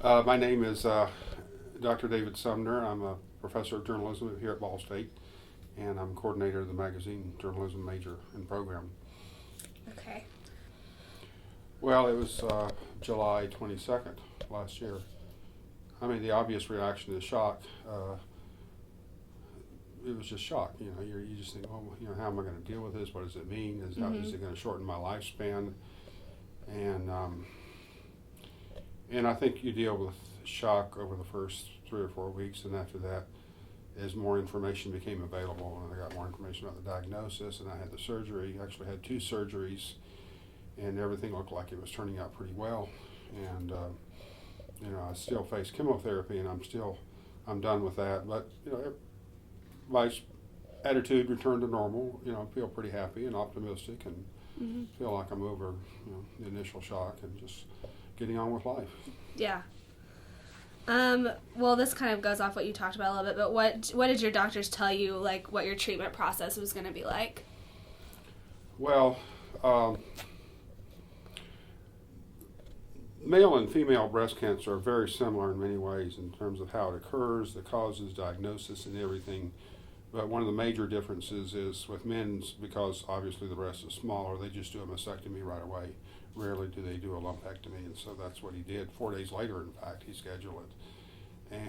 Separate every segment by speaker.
Speaker 1: My name is Dr. David Sumner. I'm a professor of journalism here at Ball State, and I'm coordinator of the magazine journalism major and program.
Speaker 2: Okay.
Speaker 1: Well, it was July 22nd last year. I mean, the obvious reaction is shock. It was just shock. You just think, oh, how am I going to deal with this? What does it mean? How is it going to shorten my lifespan? And I think you deal with shock over the first 3 or 4 weeks, and after that, as more information became available, and I got more information about the diagnosis, and I had the surgery. I actually had 2 surgeries, and everything looked like it was turning out pretty well. And I still face chemotherapy, and I'm done with that. But my attitude returned to normal. I feel pretty happy and optimistic, and feel like I'm over the initial shock and just getting on with life.
Speaker 2: Yeah. Well, this kind of goes off what you talked about a little bit, but what did your doctors tell you, like, what your treatment process was going to be like?
Speaker 1: Well, male and female breast cancer are very similar in many ways in terms of how it occurs, the causes, diagnosis, and everything. But one of the major differences is with men's, because obviously the breast is smaller, they just do a mastectomy right away. Rarely do they do a lumpectomy, and so that's what he did. 4 days later, in fact, he scheduled it.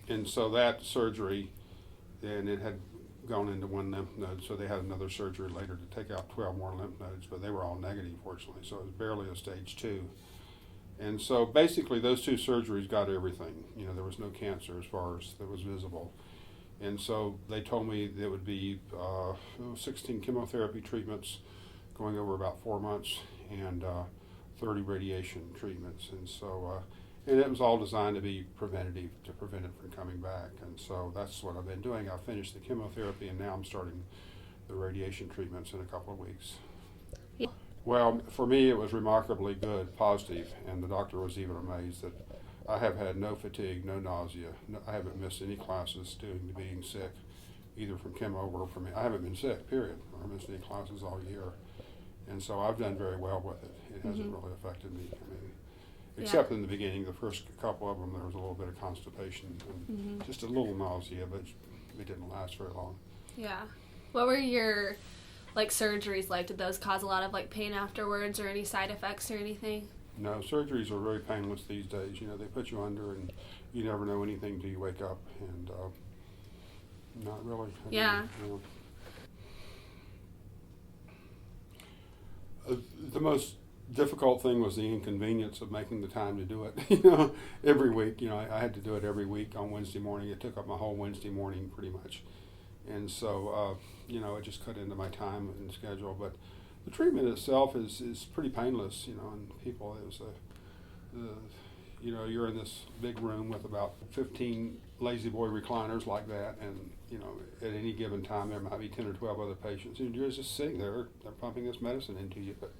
Speaker 1: And so that surgery, and it had gone into one lymph node, so they had another surgery later to take out 12 more lymph nodes, but they were all negative, fortunately, so it was barely a stage 2. And so basically those 2 surgeries got everything. There was no cancer as far as that was visible. And so they told me there would be 16 chemotherapy treatments going over about 4 months, and 30 radiation treatments. And so, and it was all designed to be preventative, to prevent it from coming back. And so that's what I've been doing. I finished the chemotherapy, and now I'm starting the radiation treatments in a couple of weeks.
Speaker 2: Yeah.
Speaker 1: Well, for me, it was remarkably good, positive, and the doctor was even amazed that I have had no fatigue, no nausea. I haven't missed any classes due to being sick, either from chemo or from, I haven't been sick, period, or missed any classes all year. And so I've done very well with it. It hasn't really affected me. Except in the beginning, the first couple of them, there was a little bit of constipation and just a little nausea, but it didn't last very long.
Speaker 2: Yeah. What were your, surgeries like? Did those cause a lot of, pain afterwards or any side effects or anything?
Speaker 1: No, surgeries are very painless these days. They put you under, and you never know anything until you wake up, and not really.
Speaker 2: Yeah.
Speaker 1: The most difficult thing was the inconvenience of making the time to do it. Every week. I had to do it every week on Wednesday morning. It took up my whole Wednesday morning pretty much, and so it just cut into my time and schedule. But the treatment itself is pretty painless. And people, it was you're in this big room with about 15 lazy boy recliners like that, and at any given time there might be 10 or 12 other patients, and you're just sitting there. They're pumping this medicine into you. But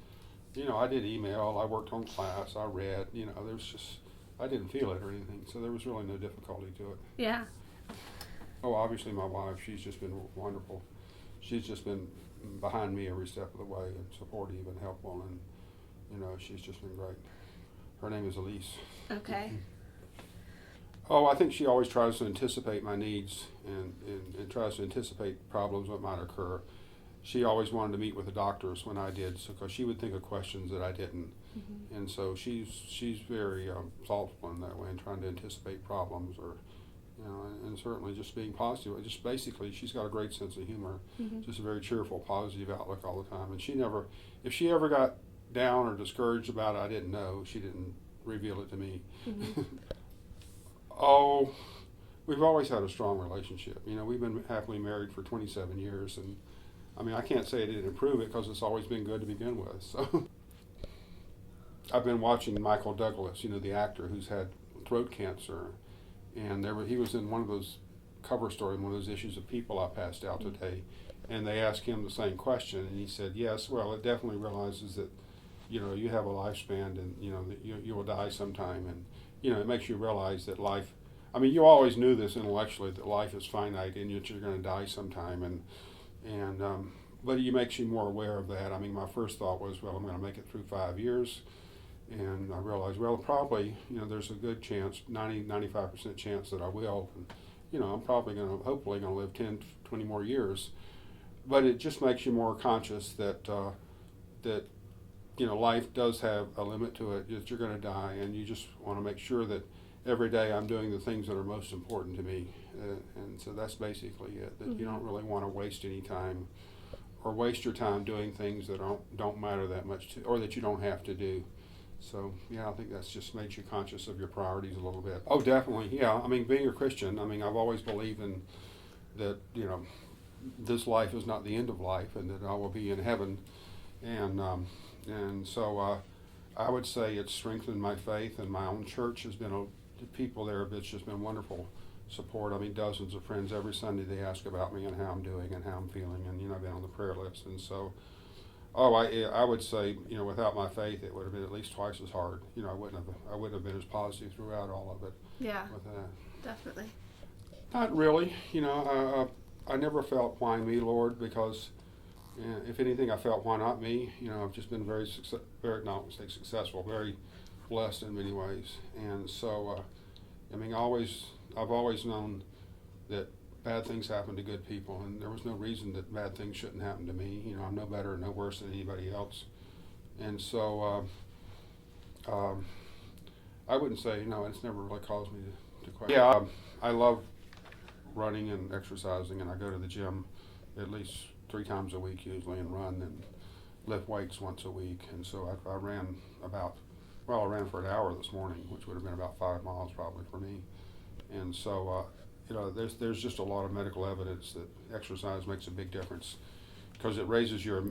Speaker 1: I did email, I worked on class, I read. I didn't feel it or anything, so there was really no difficulty to it.
Speaker 2: Yeah.
Speaker 1: Oh, obviously my wife, she's just been wonderful. She's just been behind me every step of the way, and supportive and helpful, and she's just been great. Her name is Elise.
Speaker 2: Okay.
Speaker 1: Oh, I think she always tries to anticipate my needs and tries to anticipate problems that might occur. She always wanted to meet with the doctors when I did, because she would think of questions that I didn't. And so she's very thoughtful in that way, and trying to anticipate problems, or and certainly just being positive. Just basically, she's got a great sense of humor, just a very cheerful, positive outlook all the time. And if she ever got down or discouraged about it, I didn't know. She didn't reveal it to me. Oh, we've always had a strong relationship. We've been happily married for 27 years, and I can't say it didn't improve it, because it's always been good to begin with. So I've been watching Michael Douglas, the actor who's had throat cancer, and he was in one of those cover stories, one of those issues of People I passed out today, and they asked him the same question, and he said, yes, well, it definitely realizes that, you have a lifespan, and, that you will die sometime, and, it makes you realize that life, you always knew this intellectually, that life is finite, and that you're going to die sometime, but it makes you more aware of that. My first thought was, well, I'm going to make it through 5 years, And I realized, well, probably, there's a good chance, 95% chance that I will. And, I'm probably hopefully going to live 10, 20 more years. But it just makes you more conscious that, life does have a limit to it, that you're going to die. And you just want to make sure that every day I'm doing the things that are most important to me. And so that's basically it, that you don't really want to waste any time or waste your time doing things that don't matter that much or that you don't have to do. So, yeah, I think that's just made you conscious of your priorities a little bit. Oh, definitely, yeah. I mean, being a Christian, I've always believed in that, this life is not the end of life and that I will be in heaven. And so I would say it's strengthened my faith, and my own church has been, the people there have just been wonderful support. I mean, dozens of friends every Sunday, they ask about me and how I'm doing and how I'm feeling, and, I've been on the prayer list. And so, I would say, without my faith, it would have been at least twice as hard. I wouldn't have been as positive throughout all of it.
Speaker 2: Yeah,
Speaker 1: with that.
Speaker 2: definitely.
Speaker 1: Not really. I never felt why me, Lord, because if anything, I felt why not me. I've just been very successful, very blessed in many ways. And so, I've always known that bad things happen to good people, and there was no reason that bad things shouldn't happen to me. I'm no better or no worse than anybody else. And so, I wouldn't say, it's never really caused me to question. Yeah, I love running and exercising, and I go to the gym at least 3 times a week usually, and run and lift weights once a week. And so I ran I ran for an hour this morning, which would have been about 5 miles probably for me. And so, there's just a lot of medical evidence that exercise makes a big difference because it raises your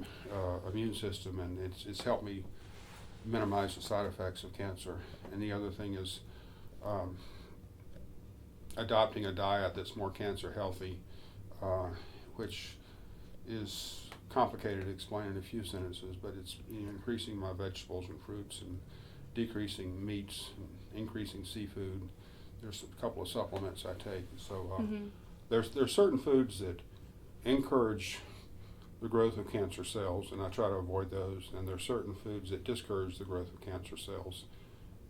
Speaker 1: immune system, and it's helped me minimize the side effects of cancer. And the other thing is adopting a diet that's more cancer healthy, which is complicated to explain in a few sentences, but it's increasing my vegetables and fruits and decreasing meats and increasing seafood. There's a couple of supplements I take. So there's certain foods that encourage the growth of cancer cells, and I try to avoid those. And there's certain foods that discourage the growth of cancer cells,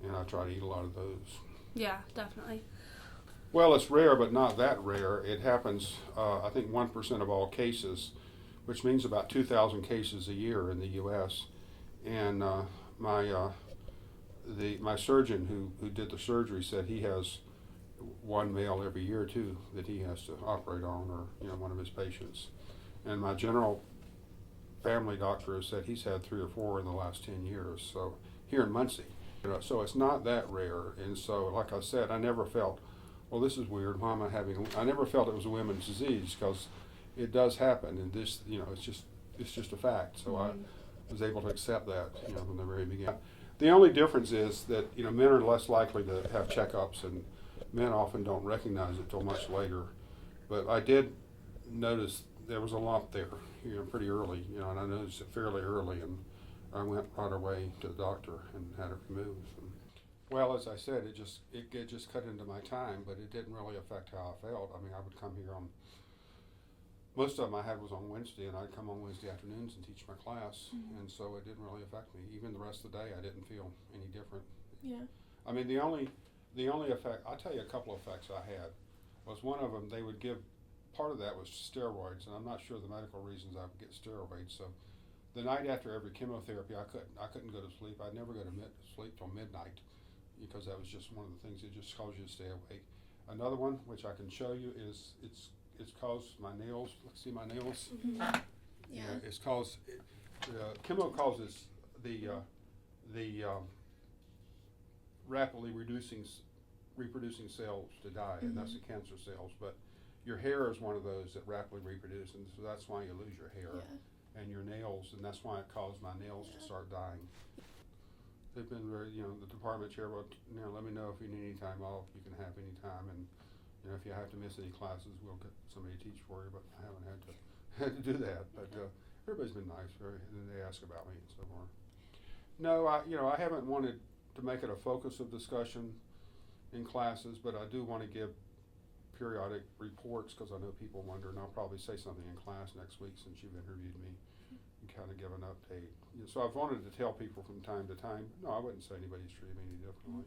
Speaker 1: and I try to eat a lot of those.
Speaker 2: Yeah, definitely.
Speaker 1: Well, it's rare, but not that rare. It happens, I think, 1% of all cases, which means about 2,000 cases a year in the U.S. And my surgeon who did the surgery said he has one male every year too that he has to operate on, or one of his patients. And my general family doctor has said he's had 3 or 4 in the last 10 years. So here in Muncie, so it's not that rare. And so, like I said, I never felt, well, this is weird. Why am I having? I never felt it was a women's disease, because it does happen, and this, it's just a fact. So I was able to accept that, from the very beginning. The only difference is that, men are less likely to have checkups, and men often don't recognize it till much later. But I did notice there was a lump there, pretty early, and I noticed it fairly early, and I went right away to the doctor and had it removed. And, well, as I said, it just cut into my time, but it didn't really affect how I felt. I would come here most of them I had was on Wednesday, and I'd come on Wednesday afternoons and teach my class, and so it didn't really affect me. Even the rest of the day, I didn't feel any different.
Speaker 2: Yeah.
Speaker 1: The only effect, I'll tell you a couple of effects I had, was one of them, they would give, part of that was steroids, and I'm not sure the medical reasons I would get steroids. So the night after every chemotherapy, I couldn't go to sleep. I'd never go to sleep till midnight, because that was just one of the things that just caused you to stay awake. Another one, which I can show you, is it's caused my nails. See my nails?
Speaker 2: Mm-hmm. Yeah.
Speaker 1: It's caused, chemo causes the rapidly reproducing cells to die, and that's the cancer cells. But your hair is one of those that rapidly reproduce, and so that's why you lose your hair and your nails, and that's why it caused my nails to start dying. They've been very, the department chair will, let me know if you need any time off. You can have any time, and if you have to miss any classes, we'll get somebody to teach for you. But I haven't had to do that. But everybody's been nice, and they ask about me and so forth. No, I haven't wanted to make it a focus of discussion in classes, but I do want to give periodic reports, because I know people wonder, and I'll probably say something in class next week since you've interviewed me. You kind of give an update. So I've wanted to tell people from time to time, no, I wouldn't say anybody's treated me any differently.